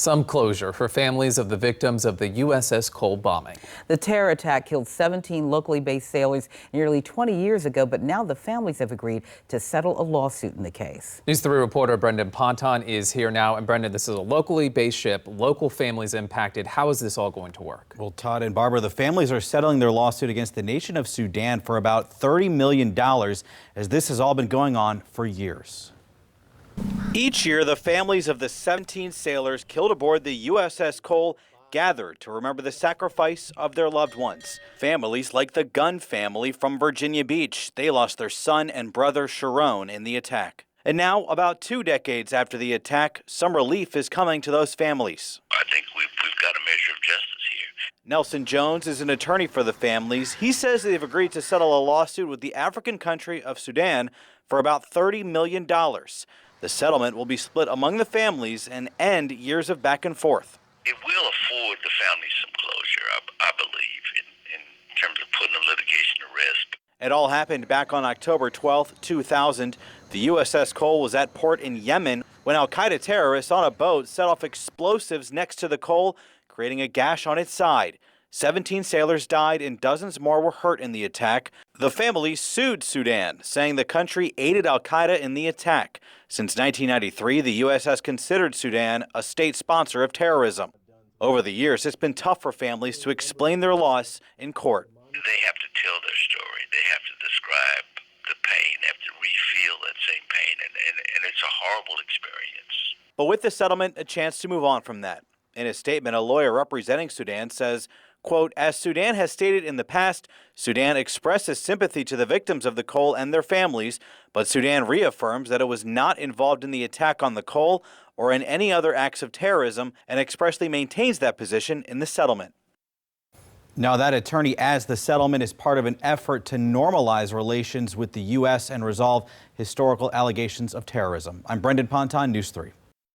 Some closure for families of the victims of the USS Cole bombing. The terror attack killed 17 locally based sailors nearly 20 years ago, but now the families have agreed to settle a lawsuit in the case. News 3 reporter Brendan Ponton is here now. And Brendan, this is a locally based ship, local families impacted. How is this all going to work? Well, Todd and Barbara, the families are settling their lawsuit against the nation of Sudan for about $30 million, as this has all been going on for years. Each year, the families of the 17 sailors killed aboard the USS Cole gather to remember the sacrifice of their loved ones. Families like the Gunn family from Virginia Beach. They lost their son and brother Sharon in the attack. And now, about 2 decades after the attack, some relief is coming to those families. I think we've got a measure of justice here. Nelson Jones is an attorney for the families. He says they've agreed to settle a lawsuit with the African country of Sudan for about $30 million. The settlement will be split among the families and end years of back and forth. It will afford the families some closure, I believe, in terms of putting the litigation to rest. It all happened back on October 12, 2000. The USS Cole was at port in Yemen when al-Qaeda terrorists on a boat set off explosives next to the Cole, creating a gash on its side. 17 sailors died and dozens more were hurt in the attack. The family sued Sudan, saying the country aided al-Qaeda in the attack. Since 1993, the U.S. has considered Sudan a state sponsor of terrorism. Over the years, it's been tough for families to explain their loss in court. They have to tell their story. They have to describe the pain. They have to re-feel that same pain, and it's a horrible experience. But with the settlement, a chance to move on from that. In a statement, a lawyer representing Sudan says, quote, "As Sudan has stated in the past, Sudan expresses sympathy to the victims of the Cole and their families, but Sudan reaffirms that it was not involved in the attack on the Cole or in any other acts of terrorism and expressly maintains that position in the settlement." Now, that attorney adds the settlement is part of an effort to normalize relations with the U.S. and resolve historical allegations of terrorism. I'm Brendan Ponton, News 3.